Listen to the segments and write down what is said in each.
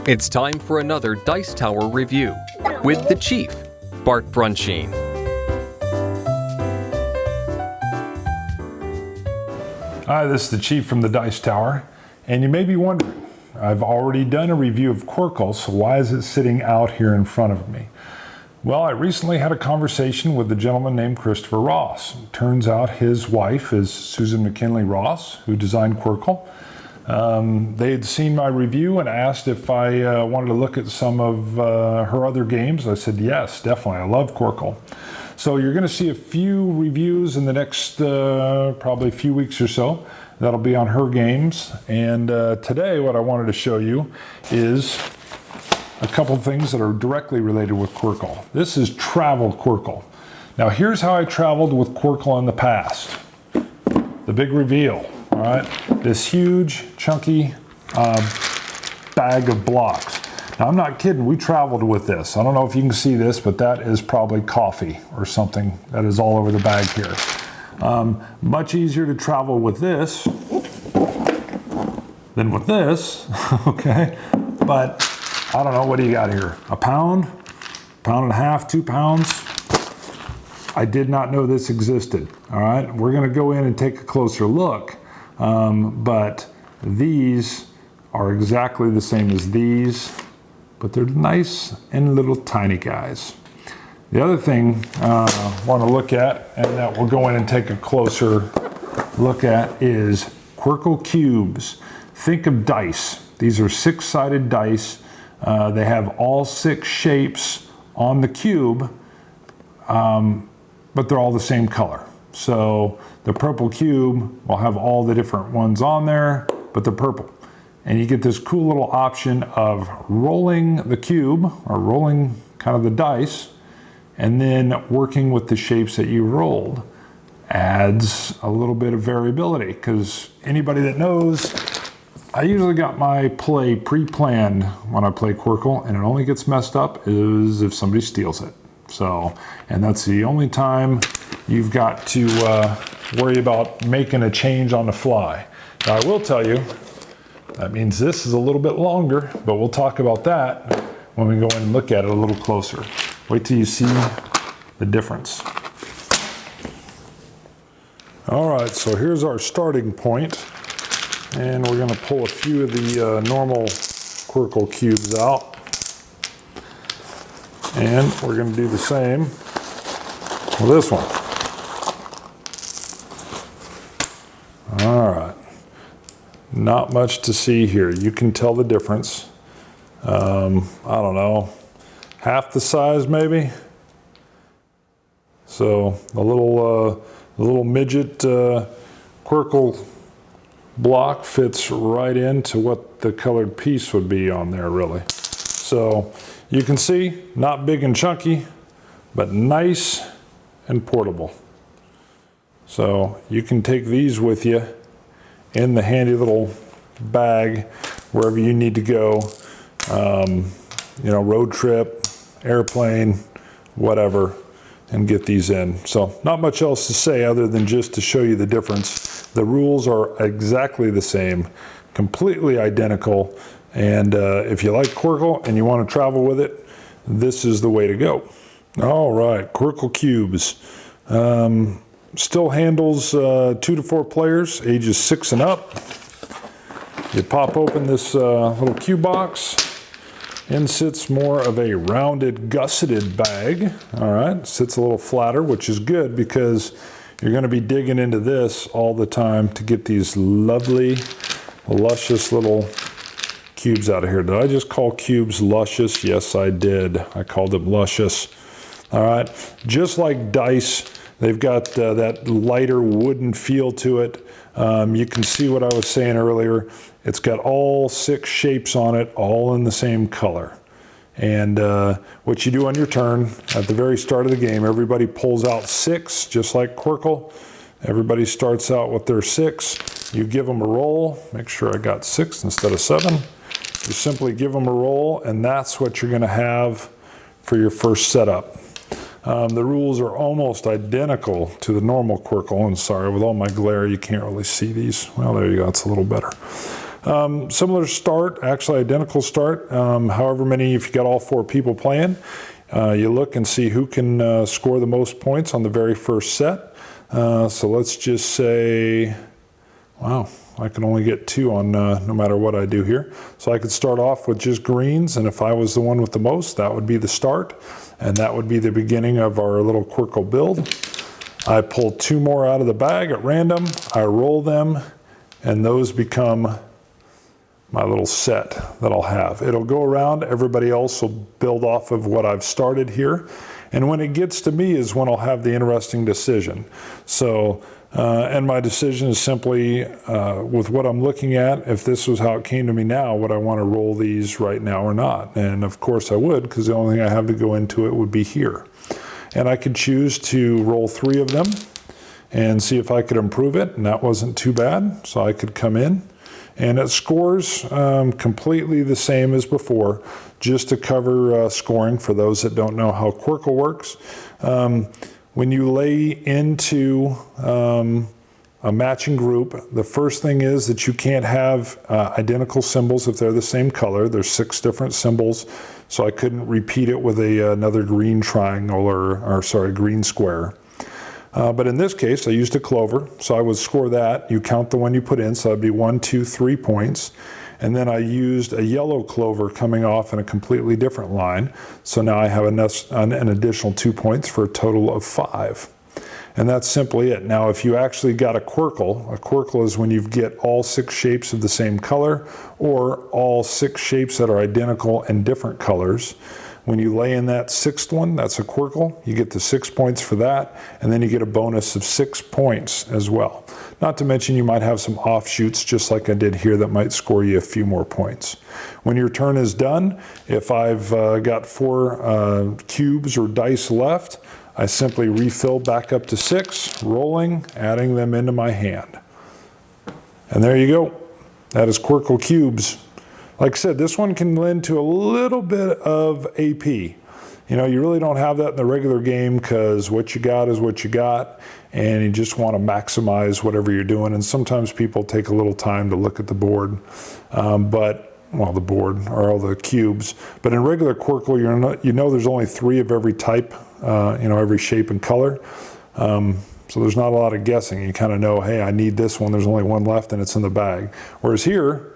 It's time for another Dice Tower review with the Chief, Bart Brunsheen. Hi, this is the Chief from the Dice Tower, and you may be wondering, I've already done a review of Qwirkle, so why is it sitting out here in front of me? Well, I recently had a conversation with a gentleman named Christopher Ross. It turns out his wife is Susan McKinley Ross, who designed Qwirkle. They had seen my review and asked if I wanted to look at some of her other games. I said, yes, definitely. I love Qwirkle. So you're going to see a few reviews in the next probably few weeks or so. That'll be on her games. And today what I wanted to show you is a couple things that are directly related with Qwirkle. This is travel Qwirkle. Now here's how I traveled with Qwirkle in the past. The big reveal. All right, this huge, chunky bag of blocks. Now, I'm not kidding. We traveled with this. I don't know if you can see this, but that is probably coffee or something that is all over the bag here. Much easier to travel with this than with this, okay? But I don't know, what do you got here? A pound and a half, 2 pounds? I did not know this existed, all right? We're gonna go in and take a closer look. But these are exactly the same as these, but they're nice and little tiny guys. The other thing I want to look at, and that we'll go in and take a closer look at, is Qwirkle cubes. Think of dice. These are 6-sided dice. They have all 6 shapes on the cube, but they're all the same color. So the purple cube will have all the different ones on there, but they're purple. And you get this cool little option of rolling the cube, or rolling kind of the dice, and then working with the shapes that you rolled. Adds a little bit of variability, because anybody that knows, I usually got my play pre-planned when I play Qwirkle, and it only gets messed up is if somebody steals it. So, and that's the only time you've got to worry about making a change on the fly. Now, I will tell you, that means this is a little bit longer, but we'll talk about that when we go in and look at it a little closer. Wait till you see the difference. All right, so here's our starting point, and we're gonna pull a few of the normal Qwirkle cubes out. And we're going to do the same with this one. All right. Not much to see here. You can tell the difference. I don't know, half the size maybe. So the little midget Qwirkle block fits right into what the colored piece would be on there, really. So you can see, not big and chunky, but nice and portable. So you can take these with you in the handy little bag wherever you need to go. You know, road trip, airplane, whatever, and get these in. So not much else to say other than just to show you the difference. The rules are exactly the same, completely identical. And if you like Qwirkle and you want to travel with it, this is the way to go. All right, Qwirkle cubes. Still handles 2 to 4 players, ages 6 and up. You pop open this little cube box. In sits more of a rounded, gusseted bag. All right, sits a little flatter, which is good because you're going to be digging into this all the time to get these lovely, luscious little cubes out of here. Did I just call cubes luscious? Yes, I did. I called them luscious. All right, just like dice, they've got that lighter wooden feel to it. You can see what I was saying earlier. It's got all 6 shapes on it, all in the same color. And what you do on your turn, at the very start of the game, everybody pulls out 6, just like Qwirkle. Everybody starts out with their 6. You give them a roll. Make sure I got 6 instead of 7. You simply give them a roll, and that's what you're going to have for your first setup. The rules are almost identical to the normal Qwirkle, and sorry, with all my glare, you can't really see these. Well, there you go, it's a little better. Similar start, actually identical start. However many, if you got all 4 people playing, you look and see who can score the most points on the very first set. So let's just say, wow, I can only get 2 on no matter what I do here. So I could start off with just greens, and if I was the one with the most, that would be the start, and that would be the beginning of our little Qwirkle build. I pull 2 more out of the bag at random, I roll them, and those become my little set that I'll have. It'll go around, everybody else will build off of what I've started here, and when it gets to me is when I'll have the interesting decision. So, and my decision is simply with what I'm looking at, if this was how it came to me now, would I want to roll these right now or not? And of course I would, because the only thing I have to go into it would be here. And I could choose to roll 3 of them and see if I could improve it, and that wasn't too bad. So I could come in, and it scores completely the same as before, just to cover scoring for those that don't know how Qwirkle works. When you lay into a matching group, the first thing is that you can't have identical symbols if they're the same color. There's 6 different symbols, so I couldn't repeat it with another green triangle or sorry, green square. But in this case, I used a clover, so I would score that. You count the one you put in, so that'd be 1, 2, 3 points. And then I used a yellow clover coming off in a completely different line. So now I have an additional 2 points for a total of 5. And that's simply it. Now, if you actually got a Qwirkle is when you get all 6 shapes of the same color, or all 6 shapes that are identical and different colors. When you lay in that 6th one, that's a Qwirkle. You get the 6 points for that, and then you get a bonus of 6 points as well. Not to mention you might have some offshoots, just like I did here, that might score you a few more points. When your turn is done, if I've got 4 cubes or dice left, I simply refill back up to 6, rolling, adding them into my hand. And there you go. That is Qwirkle cubes. Like I said, this one can lend to a little bit of AP. You know, you really don't have that in the regular game, because what you got is what you got, and you just want to maximize whatever you're doing. And sometimes people take a little time to look at the board, well, the board or all the cubes. But in regular Qwirkle, you know there's only 3 of every type, every shape and color. So there's not a lot of guessing. You kind of know, hey, I need this one. There's only 1 left, and it's in the bag. Whereas here,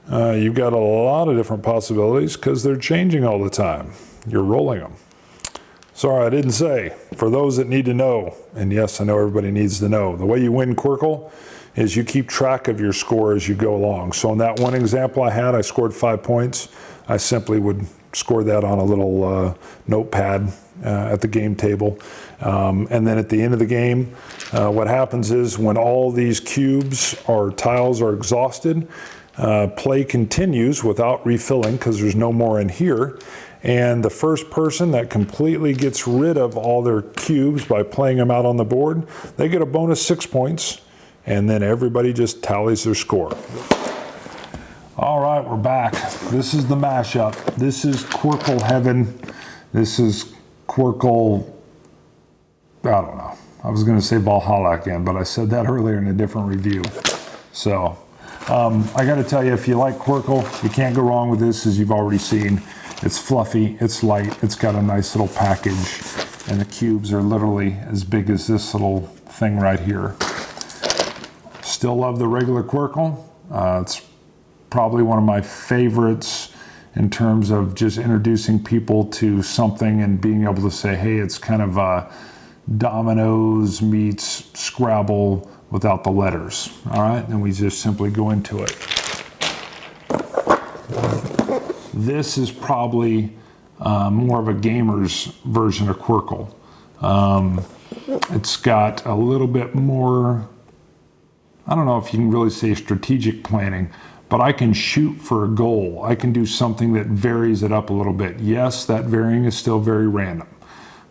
you've got a lot of different possibilities, because they're changing all the time. You're rolling them. Sorry, I didn't say. For those that need to know, and yes, I know everybody needs to know, the way you win Qwirkle is you keep track of your score as you go along. So in that one example I had, I scored 5 points. I simply would score that on a little notepad at the game table. And then at the end of the game, what happens is when all these cubes or tiles are exhausted, play continues without refilling, because there's no more in here. And the first person that completely gets rid of all their cubes by playing them out on the board, they get a bonus 6 points, and then everybody just tallies their score. All right, we're back. This is the mashup. This is Qwirkle heaven. This is Qwirkle, I don't know. I was going to say Valhalla again, but I said that earlier in a different review. So, I got to tell you, if you like Qwirkle, you can't go wrong with this, as you've already seen. It's fluffy, it's light, it's got a nice little package, and the cubes are literally as big as this little thing right here. Still love the regular Qwirkle. It's probably one of my favorites in terms of just introducing people to something and being able to say, hey, it's kind of dominoes meets Scrabble without the letters. All right, and we just simply go into it. This is probably more of a gamer's version of Qwirkle. It's got a little bit more, I don't know if you can really say strategic planning, but I can shoot for a goal. I can do something that varies it up a little bit. Yes, that varying is still very random,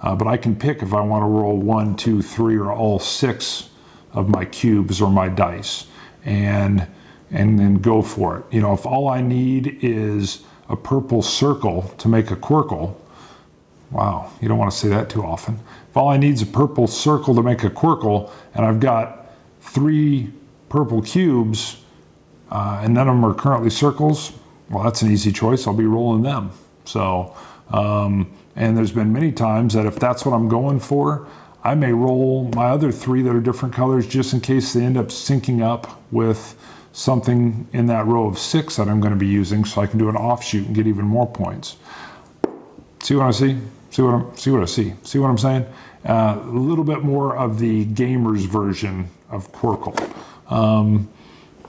but I can pick if I want to roll 1, 2, 3, or all 6 of my cubes or my dice, and then go for it. You know, if all I need is a purple circle to make a Qwirkle, wow, you don't want to say that too often. If all I need is a purple circle to make a Qwirkle, and I've got 3 purple cubes, and none of them are currently circles, well, that's an easy choice. I'll be rolling them. So, and there's been many times that if that's what I'm going for, I may roll my other 3 that are different colors just in case they end up syncing up with something in that row of 6 that I'm going to be using, so I can do an offshoot and get even more points. See what I see? See what I see? See what I'm saying? A little bit more of the gamer's version of Qwirkle.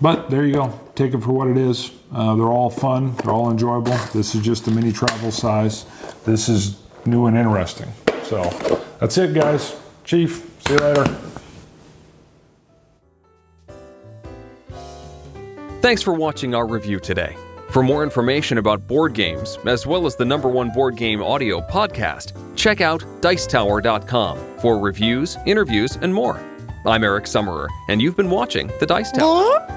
But there you go. Take it for what it is. They're all fun. They're all enjoyable. This is just a mini travel size. This is new and interesting. So that's it, guys. Chief, see you later. Thanks for watching our review today. For more information about board games, as well as the #1 board game audio podcast, check out Dicetower.com for reviews, interviews, and more. I'm Eric Summerer, and you've been watching The Dice Tower.